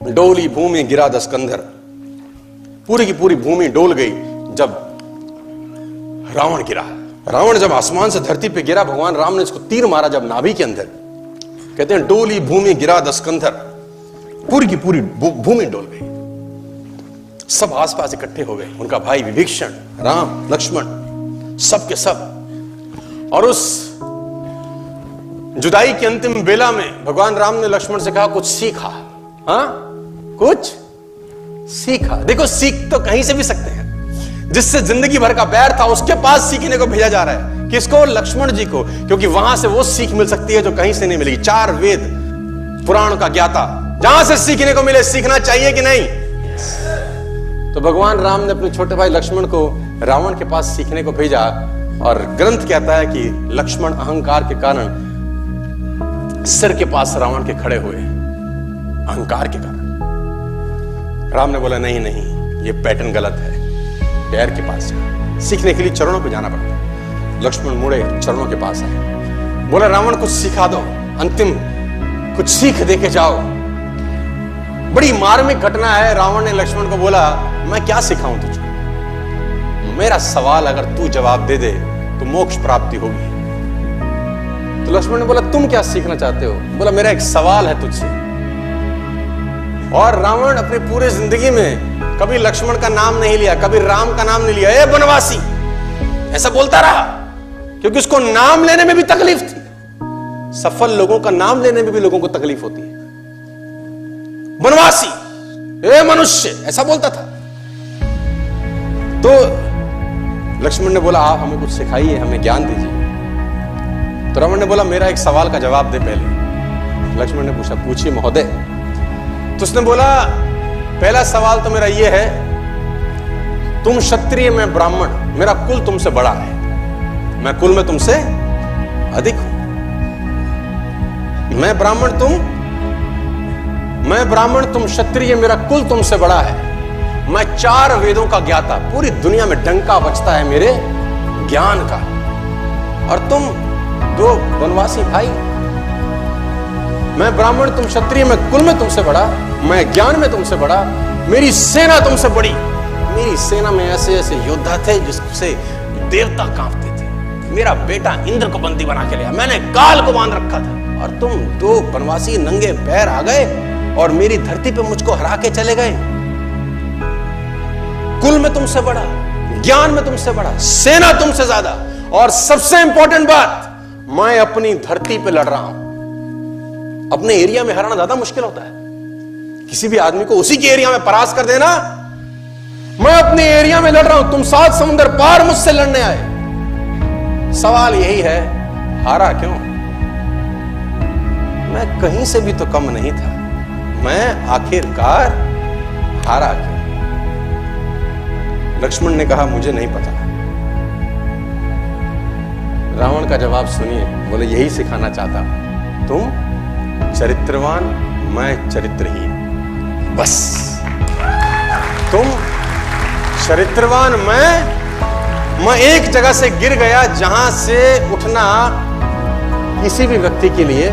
डोली भूमि गिरा दस्कंधर, पूरी की पूरी भूमि डोल गई जब रावण गिरा। रावण जब आसमान से धरती पे गिरा, भगवान राम ने इसको तीर मारा जब नाभि के अंदर। कहते हैं डोली भूमि गिरा दस्कंधर, पूरी की पूरी भूमि डोल गई। सब आसपास इकट्ठे हो गए, उनका भाई विभीषण, राम, लक्ष्मण, सब के सब। और उस जुदाई की अंतिम बेला में भगवान राम ने लक्ष्मण से कहा कुछ सीखा। हाँ, कुछ सीखा। देखो, सीख तो कहीं से भी सकते हैं। जिससे जिंदगी भर का बैर था उसके पास सीखने को भेजा जा रहा है। किसको? लक्ष्मण जी को, क्योंकि वहां से वो सीख मिल सकती है जो कहीं से नहीं मिलेगी। 4 वेद पुराण का ज्ञाता, जहां से सीखने को मिले। सीखना चाहिए कि नहीं? तो भगवान राम ने अपने छोटे भाई लक्ष्मण को रावण के पास सीखने को भेजा। और ग्रंथ कहता है कि लक्ष्मण अहंकार के कारण सिर के पास रावण के खड़े हुए, अहंकार के कारण। राम ने बोला नहीं नहीं, ये पैटर्न गलत है, पैर के पास है। सीखने के लिए चरणों पे जाना पड़ता है। लक्ष्मण मुड़े, चरणों के पास आए, बोला रावण कुछ सिखा दो, अंतिम कुछ सीख देके जाओ। बड़ी मार्मिक घटना है। रावण ने लक्ष्मण को बोला मैं क्या सिखाऊं तुझको? मेरा सवाल अगर तू जवाब दे दे तो मोक्ष प्राप्ति होगी। तो लक्ष्मण ने बोला तुम क्या सीखना चाहते हो? बोला मेरा एक सवाल है तुझसे। और रावण अपनी पूरी जिंदगी में कभी लक्ष्मण का नाम नहीं लिया, कभी राम का नाम नहीं लिया। ए बनवासी, ऐसा बोलता रहा, क्योंकि उसको नाम लेने में भी तकलीफ थी। सफल लोगों का नाम लेने में भी लोगों को तकलीफ होती है। बनवासी, ए मनुष्य, ऐसा बोलता था। तो लक्ष्मण ने बोला आप हमें कुछ सिखाइए, हमें ज्ञान दीजिए। तो रावण ने बोला मेरा एक सवाल का जवाब दे पहले। लक्ष्मण ने पूछा पूछिए महोदय। तो उसने बोला पहला सवाल तो मेरा यह है, तुम क्षत्रिय, मैं ब्राह्मण, मेरा कुल तुमसे बड़ा है, मैं कुल में तुमसे अधिक हूं। मैं ब्राह्मण, तुम क्षत्रिय, मेरा कुल तुमसे बड़ा है। मैं 4 वेदों का ज्ञाता, पूरी दुनिया में डंका बजता है मेरे ज्ञान का। और तुम 2 वनवासी भाई। मैं ब्राह्मण, तुम क्षत्रिय, मैं कुल में तुमसे बड़ा, मैं ज्ञान में तुमसे बड़ा, मेरी सेना तुमसे बड़ी। मेरी सेना में ऐसे ऐसे योद्धा थे जिससे देवता कांपते थे। मेरा बेटा इंद्र को बंदी बना के लिया, मैंने काल को बांध रखा था। और तुम 2 वनवासी नंगे पैर आ गए और मेरी धरती पे मुझको हरा के चले गए। कुल में तुमसे बड़ा, ज्ञान में तुमसे बड़ा, सेना तुमसे ज्यादा, और सबसे इंपॉर्टेंट बात, मैं अपनी धरती पे लड़ रहा हूं। अपने एरिया में हराना ज्यादा मुश्किल होता है। किसी भी आदमी को उसी के एरिया में परास्त कर देना। मैं अपने एरिया में लड़ रहा हूं, तुम 7 समुद्र पार मुझसे लड़ने आए। सवाल यही है, हारा क्यों? मैं कहीं से भी तो कम नहीं था, मैं आखिरकार हारा क्यों? लक्ष्मण ने कहा मुझे नहीं पता। रावण का जवाब सुनिए, बोले यही सिखाना चाहता, तुम चरित्रवान, मैं चरित्रहीन। बस तुम चरित्रवान, मैं एक जगह से गिर गया जहां से उठना किसी भी व्यक्ति के लिए